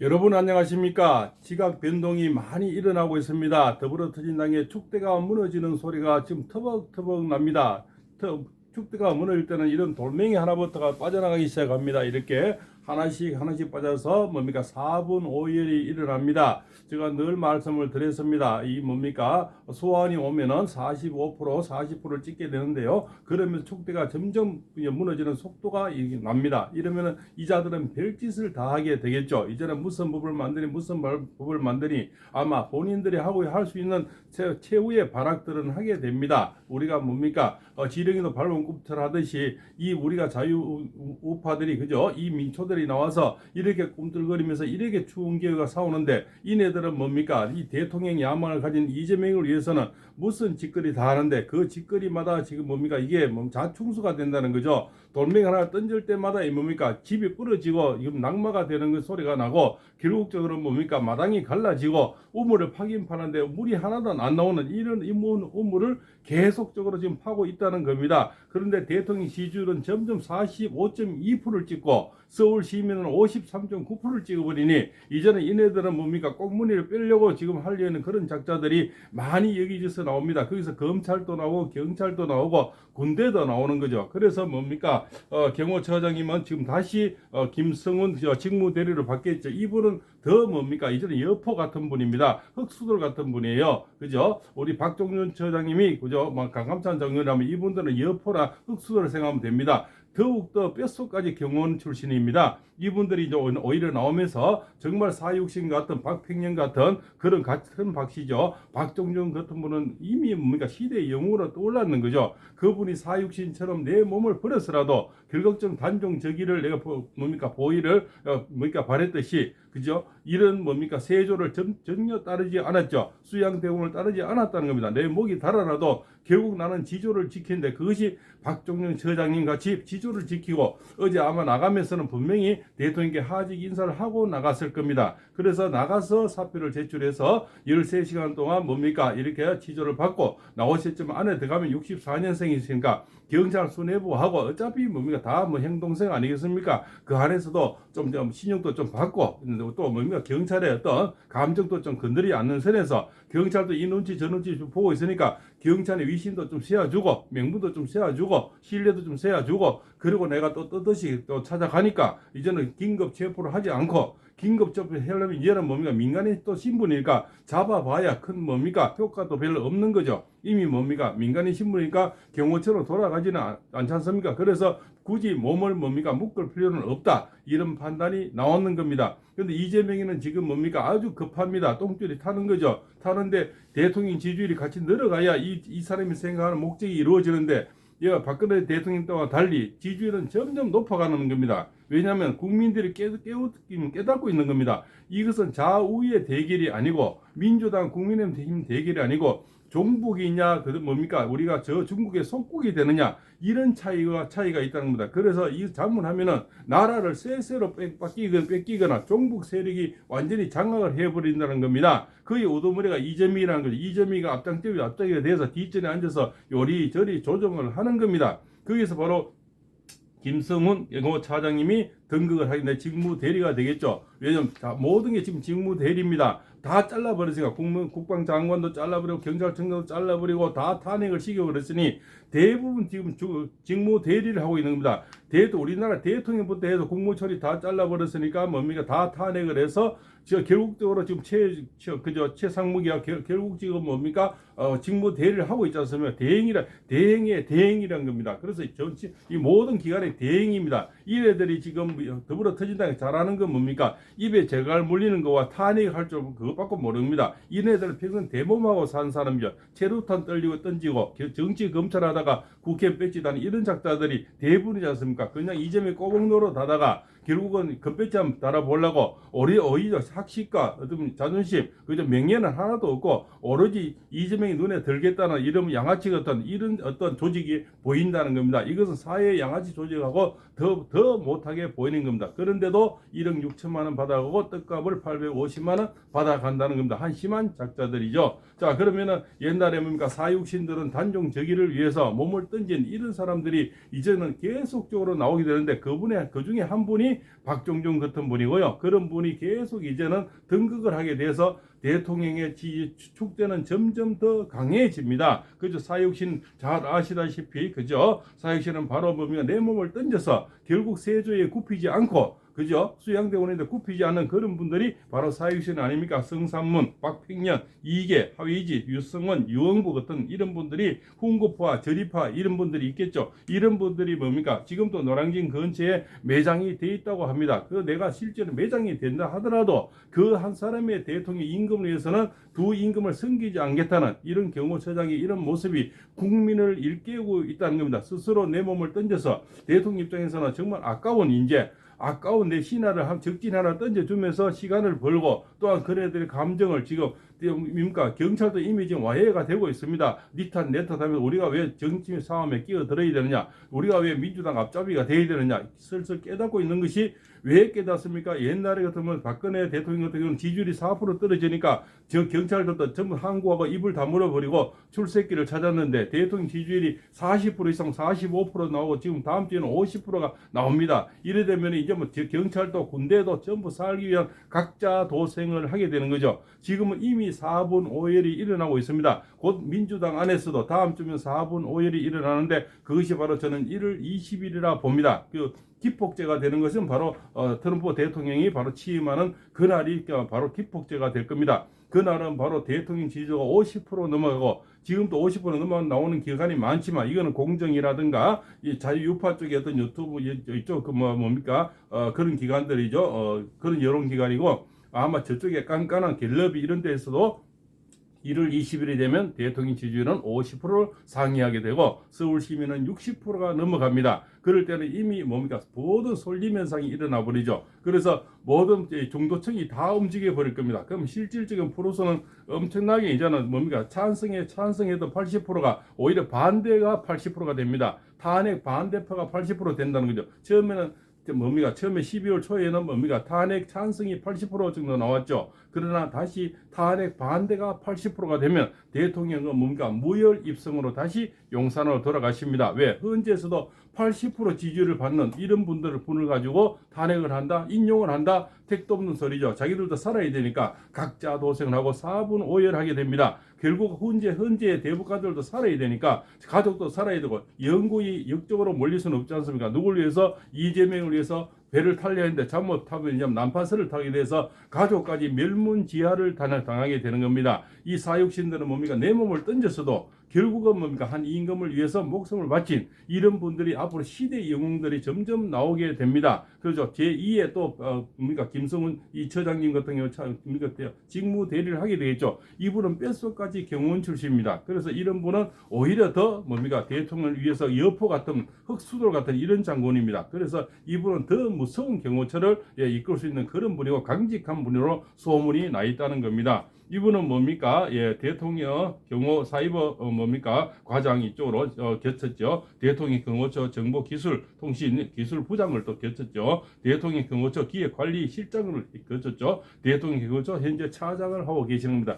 여러분 안녕하십니까? 지각 변동이 많이 일어나고 있습니다. 더불어터진당의 축대가 무너지는 소리가 지금 터벅터벅 납니다. 축대가 무너질 때는 이런 돌멩이 하나부터가 빠져나가기 시작합니다. 이렇게 하나씩 빠져서 뭡니까 4분 5일이 일어납니다. 제가 늘 말씀을 드렸습니다. 이 뭡니까 소환이 오면은 45% 40%를 찍게 되는데요. 그러면서 축대가 점점 무너지는 속도가 납니다. 이러면은 이자들은 별짓을 다 하게 되겠죠. 이제는 무슨 법을 만드니 무슨 법을 만드니 아마 본인들이 하고 할 수 있는 최후의 발악들은 하게 됩니다. 우리가 뭡니까 지렁이도 밟은 꿈틀 하듯이 이 우리가 자유우파들이 그죠? 이 민초들이 나와서 이렇게 꿈틀거리면서 이렇게 추운 기회가 싸우는데 이네들은 뭡니까 이 대통령 야망을 가진 이재명을 위해서는 무슨 짓거리 다 하는데 그 짓거리마다 지금 뭡니까 이게 자충수가 된다는 거죠. 돌멩이 하나 던질 때마다 이 뭡니까 집이 부러지고 이건 낙마가 되는 그 소리가 나고 결국적으로 뭡니까 마당이 갈라지고 우물을 파긴 파는데 물이 하나도 안 나오는 이런 우물을 계속적으로 지금 파고 있다는 겁니다. 그런데 대통령 지지율은 점점 45.2%를 찍고 서울 시민은 53.9%를 찍어버리니 이제는 이네들은 뭡니까 꽁무니를 빼려고 지금 하려는 그런 작자들이 많이 여기저기서 나옵니다. 거기서 검찰도 나오고 경찰도 나오고 군대도 나오는 거죠. 그래서 뭡니까 경호처장님은 지금 다시 김성훈 직무대리를 받겠죠. 이분은 더 뭡니까 이제는 여포 같은 분입니다. 흑수들 같은 분이에요. 그죠? 우리 박종윤 처장님이 그죠? 강감찬 장관이라면 이분들은 여포나 흑수들을 생각하면 됩니다. 더욱더 뼛속까지 경호원 출신입니다. 이분들이 이제 오히려 나오면서 정말 사육신 같은 박평년 같은 그런 같은 박씨죠. 박종준 같은 분은 이미 뭡니까 시대의 영웅으로 떠올랐는 거죠. 그분이 사육신처럼 내 몸을 버려서라도 결국적 단종 저기를 내가 뭡니까 보위를 뭡니까 바랬듯이 그죠? 이런 뭡니까 세조를 전혀 따르지 않았죠. 수양대원을 따르지 않았다는 겁니다. 내 목이 달아나도 결국 나는 지조를 지키는데 그것이 박종영 처장님 같이 지조를 지키고 어제 아마 나가면서는 분명히 대통령께 하직 인사를 하고 나갔을 겁니다. 그래서 나가서 사표를 제출해서 13시간 동안 뭡니까 이렇게 지조를 받고 나오셨지만 안에 들어가면 64년생이시니까 경찰 수뇌부하고 어차피 뭡니까 다 형동생 아니겠습니까? 그 안에서도 좀 신용도 좀 받고 또 뭡니까 경찰의 어떤 감정도 좀 건드리지 않는 선에서 경찰도 이 눈치 저 눈치 좀 보고 있으니까 경찰의 위신도 좀 세워주고 명분도 좀 세워주고 신뢰도 좀 세워주고 그리고 내가 또 떳떳이 또 찾아가니까 이제는 긴급 체포를 하지 않고 긴급 체포하려면 이제는 뭡니까 민간인 또 신분이니까 잡아봐야 큰 뭡니까 효과도 별로 없는 거죠. 이미 뭡니까 민간인 신분이니까 경호처로 돌아가지는 않지 않습니까? 그래서 굳이 몸을 뭡니까 묶을 필요는 없다 이런 판단이 나오는 겁니다. 그런데 이재명이는 지금 뭡니까 아주 급합니다. 똥줄이 타는 거죠. 타는데 대통령 지지율이 같이 늘어가야 이 사람이 생각하는 목적이 이루어지는데 박근혜 대통령 때와 달리 지지율은 점점 높아가는 겁니다. 왜냐하면 국민들이 깨닫고 있는 겁니다. 이것은 좌우의 대결이 아니고 민주당 국민의힘 대결이 아니고 종북이냐 뭡니까 우리가 저 중국의 속국이 되느냐 이런 차이가 있다는 겁니다. 그래서 이 자문하면은 나라를 쎄쎄로 뺏기거나 종북 세력이 완전히 장악을 해버린다는 겁니다. 그의 우두머리가 이재명이라는 거죠. 이재명이가 앞장이 돼서 뒷전에 앉아서 요리저리 조정을 하는 겁니다. 거기서 바로 김성훈 차장님이 등극을 하겠네 직무 대리가 되겠죠. 왜냐면 모든 게 지금 직무 대리입니다. 다 잘라버렸으니까 국방장관도 잘라버리고 경찰청장도 잘라버리고 다 탄핵을 시켜버렸으니 대부분 지금 직무 대리를 하고 있는 겁니다. 우리나라 대통령부터 해서 국무처리 다 잘라버렸으니까 뭡니까 다 탄핵을 해서 결국적으로 지금 최상무기가 결국 지금 뭡니까 직무 대리를 하고 있지 않습니까? 대행이란 겁니다. 그래서 이 모든 기관의 대행입니다. 이래들이 지금 더불어터진당이 잘하는 건 뭡니까? 입에 재갈 물리는 거와 탄핵할 줄 그것밖에 모릅니다. 이네들은 평생 대범하고 산 사람이죠. 체류탄 떨리고 던지고 정치 검찰하다가 국회 뺏지다는 이런 작자들이 대부분이지 않습니까? 그냥 이재명 꼬공노로 다다가 결국은 금배참 달아보려고 오히려 학식과 어떤 자존심 그저 명예는 하나도 없고 오로지 이재명이 눈에 들겠다는 이런 양아치 같은 이런 어떤 조직이 보인다는 겁니다. 이것은 사회 양아치 조직하고 더 못하게 보이는 겁니다. 그런데도 1억 6천만 원 받아가고 떡값을 850만 원 받아간다는 겁니다. 한심한 작자들이죠. 자 그러면은 옛날에 뭡니까 사육신들은 단종 저기를 위해서 몸을 던진 이런 사람들이 이제는 계속적으로 나오게 되는데 그 중에 한 분이 분이 박종준 같은 분이고요. 그런 분이 계속 이제는 등극을 하게 돼서 대통령의 축대는 점점 더 강해집니다. 그죠? 사육신 잘 아시다시피 그죠? 사육신은 바로 뭡니까? 내 몸을 던져서 결국 세조에 굽히지 않고 그죠? 수양대원인데 굽히지 않는 그런 분들이 바로 사육신 아닙니까? 성삼문, 박팽년, 이계, 하위지, 유승원, 유흥부 같은 이런 분들이 훈구파, 저리파 이런 분들이 있겠죠. 이런 분들이 뭡니까? 지금도 노량진 근처에 매장이 돼 있다고 합니다. 그 내가 실제로 매장이 된다 하더라도 그 한 사람의 대통령 임금을 위해서는 두 임금을 섬기지 않겠다는 이런 경호처장의 이런 모습이 국민을 일깨우고 있다는 겁니다. 스스로 내 몸을 던져서 대통령 입장에서는 정말 아까운 인재, 아까운 내 신하를 적진 하나 던져주면서 시간을 벌고 또한 그네들의 감정을 지금 뭡니까 경찰도 이미 지금 와해가 되고 있습니다. 니탄 내탓 하면 우리가 왜 정치 싸움에 끼어들어야 되느냐, 우리가 왜 민주당 앞잡이가 돼야 되느냐 슬슬 깨닫고 있는 것이 왜 깨닫습니까? 옛날에 같으면 박근혜 대통령 같은 경우는 지지율이 4% 떨어지니까 저 경찰들도 전부 항구하고 입을 다물어버리고 출세길을 찾았는데 대통령 지지율이 40% 이상 45% 나오고 지금 다음 주에는 50%가 나옵니다. 이래 되면 이제 뭐 경찰도 군대도 전부 살기 위한 각자 도생을 하게 되는 거죠. 지금은 이미 4분 오열이 일어나고 있습니다. 곧 민주당 안에서도 다음 주면 4분 오열이 일어나는데 그것이 바로 저는 1월 20일이라 봅니다. 그 기폭제가 되는 것은 바로 트럼프 대통령이 바로 취임하는 그날이 바로 기폭제가 될 겁니다. 그날은 바로 대통령 지지도가 50% 넘어가고 지금도 50% 넘어 나오는 기관이 많지만 이거는 공정이라든가 이 자유유파 쪽의 어떤 유튜브 이쪽 그 뭡니까 그런 기관들이죠. 그런 여론 기관이고 아마 저쪽에 깐깐한 갤럽이 이런 데에서도 1월 20일이 되면 대통령 지지율은 50%를 상회하게 되고 서울 시민은 60%가 넘어갑니다. 그럴 때는 이미 뭡니까 모든 솔림 현상이 일어나 버리죠. 그래서 모든 중도층이 다 움직여 버릴 겁니다. 그럼 실질적인 프로수는 엄청나게 이제는 뭡니까 찬성해도 80%가 오히려 반대가 80%가 됩니다. 탄핵 반대표가 80% 된다는 거죠. 처음에 12월 초에는 탄핵 찬성이 80% 정도 나왔죠. 그러나 다시 탄핵 반대가 80%가 되면 대통령은 무혈 입성으로 다시 용산으로 돌아가십니다. 왜? 헌재에서도 80% 지지율을 받는 이런 분을 가지고 탄핵을 한다, 인용을 한다, 택도 없는 소리죠. 자기들도 살아야 되니까 각자 도생을 하고 4분 오열하게 됩니다. 결국 헌재의 대법관들도 살아야 되니까 가족도 살아야 되고 영구히 역적으로 몰릴 수는 없지 않습니까? 누굴 위해서? 이재명을 위해서 배를 타려 했는데 잘못하면 이제 난파선을 타게 돼서 가족까지 멸문지하를 당하게 되는 겁니다. 이 사육신들은 내 몸을 던졌어도 결국은 한 임금을 위해서 목숨을 바친 이런 분들이 앞으로 시대 영웅들이 점점 나오게 됩니다. 그렇죠. 제2의 또 김성훈 이 처장님 같은 경우 직무 대리를 하게 되겠죠. 이분은 뼛속까지 경호원 출신입니다. 그래서 이런 분은 오히려 더 대통령을 위해서 여포 같은 흑수돌 같은 이런 장군입니다. 그래서 이분은 더 무서운 경호처를 이끌 수 있는 그런 분이고 강직한 분으로 소문이 나 있다는 겁니다. 이분은 대통령 경호 사이버 과장 이쪽으로 겹쳤죠. 대통령 경호처 정보기술 통신기술부장을 또 겹쳤죠. 대통령 경호처 기획관리실장을 겹쳤죠. 대통령 경호처 현재 차장을 하고 계시는 겁니다.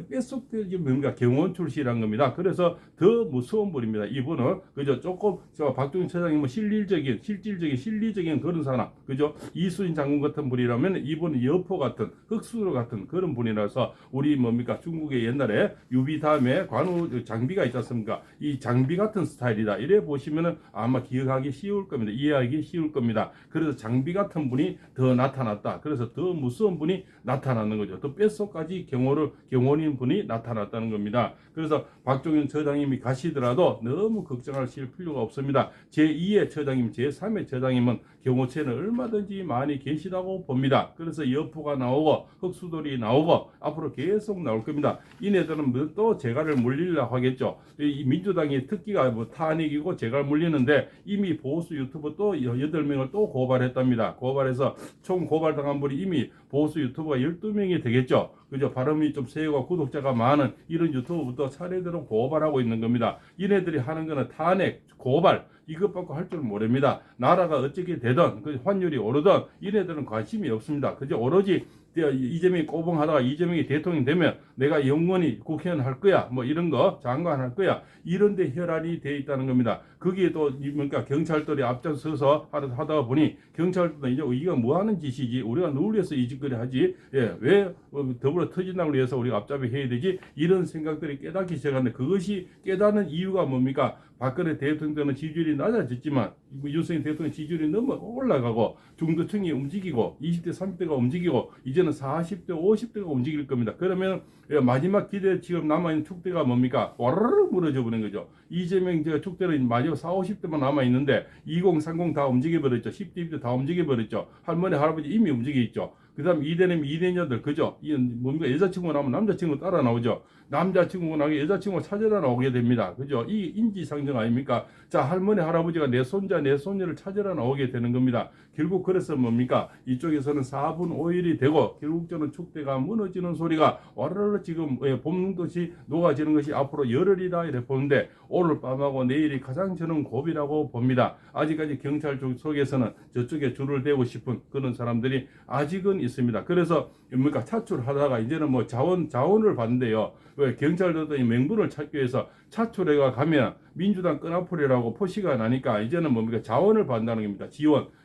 뼛속에 경호원 출신이란 겁니다. 그래서 더 무서운 분입니다. 이분은 그죠? 조금 박종인 처장이 실리적인 그런 사람, 그죠? 이수진 장군 같은 분이라면 이분은 여포 같은 흑수로 같은 그런 분이라서 우리 중국의 옛날에 유비 다음에 관우 장비가 있지 않습니까? 이 장비 같은 스타일이다. 이래 보시면은 아마 기억하기 쉬울 겁니다. 이해하기 쉬울 겁니다. 그래서 장비 같은 분이 더 나타났다. 그래서 더 무서운 분이 나타나는 거죠. 또 뼛속까지 경호원인 분이 나타났다는 겁니다. 그래서 박종현 처장님이 가시더라도 너무 걱정하실 필요가 없습니다. 제2의 처장님, 제3의 처장님은 경호처에는 얼마든지 많이 계시다고 봅니다. 그래서 여포가 나오고 흑수돌이 나오고 앞으로 계속 나올 겁니다. 이네들은 또 재갈을 물리려고 하겠죠. 이 민주당의 특기가 탄핵이고 재갈 물리는데 이미 보수 유튜버 또 8명을 또 고발했답니다. 고발해서 총 고발당한 분이 이미 보수 유튜버가 12명이 되겠죠. 그죠? 발음이 좀 세고 구독자가 많은 이런 유튜브부터 차례대로 고발하고 있는 겁니다. 이네들이 하는 거는 탄핵, 고발, 이것 받고 할 줄 모릅니다. 나라가 어떻게 되든 그 환율이 오르든 이네들은 관심이 없습니다. 그저 오로지 이재명이 꼬봉하다가 이재명이 대통령이 되면 내가 영원히 국회의원 할 거야, 뭐 이런 거 장관 할 거야, 이런데 혈안이 돼 있다는 겁니다. 거기에 또 그러니까 경찰들이 앞장서서 하다 보니 경찰도 이제 이거 뭐 하는 짓이지, 우리가 누굴 위해서 이 짓거리 하지, 왜 더불어 터진당을 위해서 우리가 앞잡이 해야 되지, 이런 생각들이 깨닫기 시작하는데, 그것이 깨닫는 이유가 뭡니까? 박근혜 대통령은 지지율이 낮아졌지만 윤석열 대통령 지지율이 너무 올라가고 중도층이 움직이고 20대 30대가 움직이고 이제는 40대 50대가 움직일 겁니다. 그러면 마지막 기대 지금 남아있는 축대가 뭡니까? 와르르 무너져 버린 거죠. 이재명 축대는 마지막 40, 50대만 남아있는데 2030 다 움직여버렸죠. 10대 20대 다 움직여버렸죠. 할머니 할아버지 이미 움직여 있죠. 그 다음 2대님 2대녀들 그죠? 뭡니까? 여자친구 나오면 남자친구 따라 나오죠. 남자친구 나오면 여자친구 찾으러 나오게 됩니다. 그죠? 이 인지상정 아닙니까? 자, 할머니 할아버지가 내 손자 내 손녀를 찾으러 나오게 되는 겁니다. 결국 그래서 뭡니까? 이쪽에서는 4분 5일이 되고 결국 저는 축대가 무너지는 소리가 와르르 지금 봄눈듯이 녹아지는 것이 앞으로 열흘이다 이래 보는데, 오늘 밤하고 내일이 가장 저는 고비라고 봅니다. 아직까지 경찰 속에서는 저쪽에 줄을 대고 싶은 그런 사람들이 아직은 있습니다. 그래서 뭡니까? 차출하다가 이제는 뭐 자원을 받는데요. 왜 경찰들도 이 명분을 찾기 위해서 차출해가 가면 민주당 끈앞풀이라고 표시가 나니까 이제는 뭡니까? 자원을 받는다는 겁니다.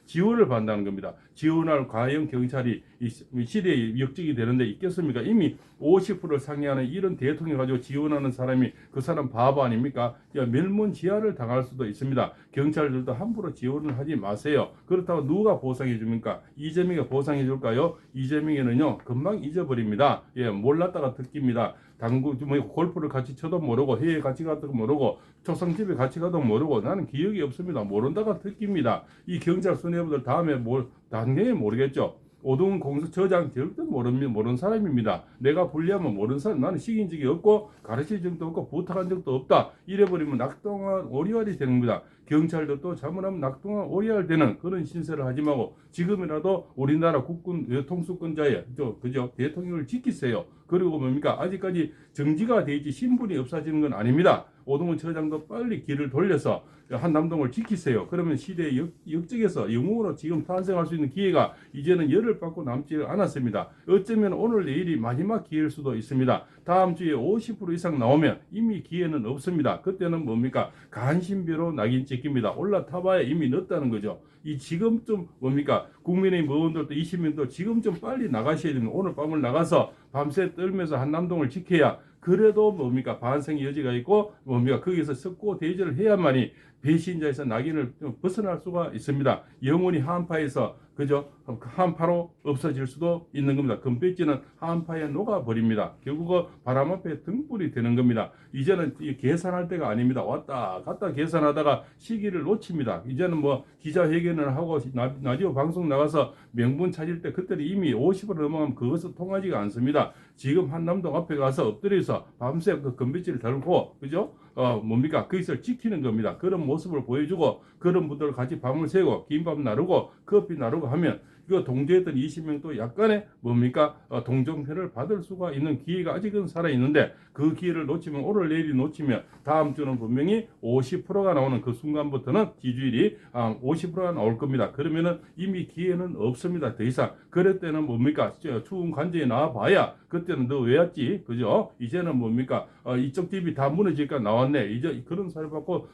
지원을 받는다는 겁니다. 지원할 과연 경찰이 이 시대의 역적이 되는데 있겠습니까? 이미 50%를 상회하는 이런 대통령 가지고 지원하는 사람이 그 사람 바보 아닙니까? 멸문지하를 당할 수도 있습니다. 경찰들도 함부로 지원을 하지 마세요. 그렇다고 누가 보상해 줍니까? 이재명이 보상해 줄까요? 이재명에는요 금방 잊어버립니다. 몰랐다가 듣깁니다. 당구 골프를 같이 쳐도 모르고 해외 같이 가도 모르고 초상집에 같이 가도 모르고 나는 기억이 없습니다. 모른다가 듣깁니다. 이 경찰 수뇌부들 다음에 당연히 모르겠죠. 오동훈 공수처장 절대 모르는 사람입니다. 내가 불리하면 모르는 사람, 나는 시킨 적이 없고 가르칠 적도 없고 부탁한 적도 없다. 이래버리면 낙동한 오리알이 되는 겁니다. 경찰도 잘못하면 낙동한 오리알 되는 그런 신세를 하지 말고 지금이라도 우리나라 국군 통수권자의 그죠? 대통령을 지키세요. 그리고 뭡니까? 아직까지 정지가 되지 신분이 없어지는 건 아닙니다. 오동훈 처장도 빨리 길을 돌려서 한남동을 지키세요. 그러면 시대의 역적에서 영웅으로 지금 탄생할 수 있는 기회가 이제는 열흘 받고 남지 않았습니다. 어쩌면 오늘 내일이 마지막 기회일 수도 있습니다. 다음 주에 50% 이상 나오면 이미 기회는 없습니다. 그때는 뭡니까? 간신배로 낙인 찍힙니다. 올라타봐야 이미 늦다는 거죠. 이 지금쯤 뭡니까? 국민의힘 의원들도 20명도 지금쯤 빨리 나가셔야 됩니다. 오늘 밤을 나가서 밤새 떨면서 한남동을 지켜야 그래도 뭡니까? 반성의 여지가 있고 뭡니까? 거기서 석고 대절을 해야만이 배신자에서 낙인을 벗어날 수가 있습니다. 영원히 한파에서 그죠? 한파로 없어질 수도 있는 겁니다. 금배지는 한파에 녹아버립니다. 결국은 바람 앞에 등불이 되는 겁니다. 이제는 계산할 때가 아닙니다. 왔다 갔다 계산하다가 시기를 놓칩니다. 이제는 뭐 기자회견을 하고 라디오 방송 나가서 명분 찾을 때 그때는 이미 50을 넘어가면 그것은 통하지가 않습니다. 지금 한남동 앞에 가서 엎드려서 밤새 그 금배지를 달고 그죠? 뭡니까? 거기서 지키는 겁니다. 그런 모습을 보여주고 그런 분들 같이 밤을 새고 김밥 나르고 커피 나르고 하면 그 동조했던 20명도 약간의 뭡니까? 동정표를 받을 수가 있는 기회가 아직은 살아있는데 그 기회를 놓치면 오늘 내일이 놓치면 다음 주는 분명히 50%가 나오는 그 순간부터는 지지율이 50%가 나올 겁니다. 그러면은 이미 기회는 없습니다. 더 이상. 그럴 때는 뭡니까? 추운 관제에 나와봐야 그때는 너 왜 왔지? 그죠? 이제는 뭡니까? 이쪽 집이 다 무너질까 나왔네. 이제 그런 사례 받고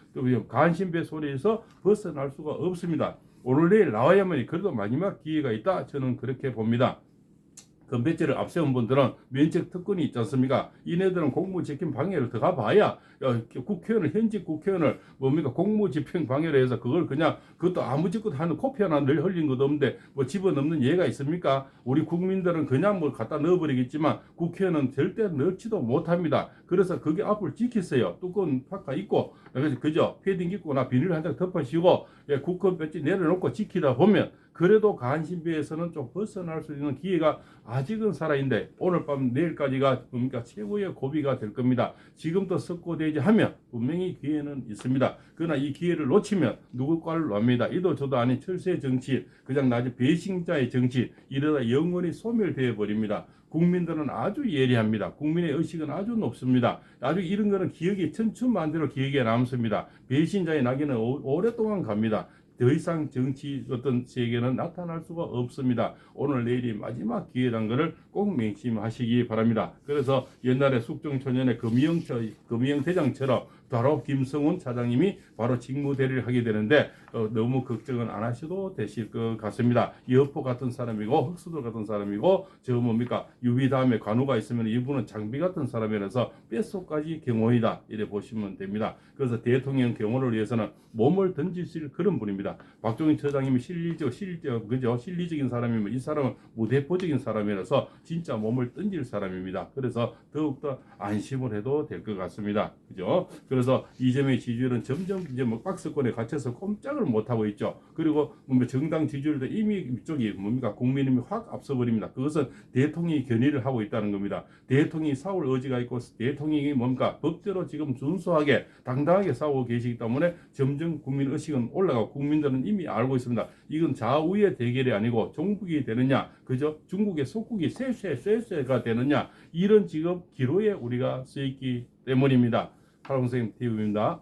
간신배 소리에서 벗어날 수가 없습니다. 오늘 내일 나와야만 그래도 마지막 기회가 있다. 저는 그렇게 봅니다. 건배지를 앞세운 분들은 면책 특권이 있지 않습니까? 이네들은 공무집행 방해를 들어가 봐야 국회의원을 현직 국회의원을 뭡니까 공무집행 방해를 해서 그걸 그냥 그것도 아무 짓도 하는 코피 하나 늘 흘린 것도 없는데 뭐 집어넣는 예가 있습니까? 우리 국민들은 그냥 뭐 갖다 넣어버리겠지만 국회의원은 절대 넣지도 못합니다. 그래서 그게 앞을 지키세요. 두꺼운 파카 입고 그죠? 패딩 입고나 비닐 한 장 덮어씌우고 국회 배지 내려놓고 지키다 보면 그래도 간신배에서는 좀 벗어날 수 있는 기회가 아직은 살아있는데 오늘 밤 내일까지가 뭡니까 최고의 고비가 될 겁니다. 지금부터 석고대지 하면 분명히 기회는 있습니다. 그러나 이 기회를 놓치면 누구 꼴을 납니다. 이도 저도 아닌 철새 정치, 그냥 나중 배신자의 정치, 이러다 영원히 소멸되어 버립니다. 국민들은 아주 예리합니다. 국민의 의식은 아주 높습니다. 아주 이런 거는 기억이 천천만대로 기억에 남습니다. 배신자의 낙인은 오랫동안 갑니다. 더 이상 정치 어떤 세계는 나타날 수가 없습니다. 오늘 내일이 마지막 기회라는 것을 꼭 명심하시기 바랍니다. 그래서 옛날에 숙종초년의 금이영 대장처럼 바로 김성훈 차장님이 바로 직무대리를 하게 되는데 너무 걱정은 안 하셔도 되실 것 같습니다. 여포 같은 사람이고 흑수들 같은 사람이고 저 뭡니까 유비 다음에 관우가 있으면 이분은 장비 같은 사람이라서 뼛속까지 경호이다 이래 보시면 됩니다. 그래서 대통령 경호를 위해서는 몸을 던지실 그런 분입니다. 박종희 처장님이 실리적인 사람이면 이 사람은 무대포적인 사람이라서 진짜 몸을 던질 사람입니다. 그래서 더욱더 안심을 해도 될 것 같습니다. 그죠? 그래서 이재명의 지지율은 점점 이제 뭐 박스권에 갇혀서 꼼짝을 못 하고 있죠. 그리고 뭐 정당 지지율도 이미 이쪽이 뭡니까 국민의힘이 확 앞서버립니다. 그것은 대통령이 견의를 하고 있다는 겁니다. 대통령이 싸울 의지가 있고 대통령이 뭔가 법대로 지금 순수하게 당당하게 싸우고 계시기 때문에 점점 국민 의식은 올라가고 국민들은 이미 알고 있습니다. 이건 좌우의 대결이 아니고 종북이 되느냐, 그죠? 중국의 속국이 쇠가 되느냐 이런 지금 기로에 우리가 서 있기 때문입니다. 하롱 선생님 TV입니다.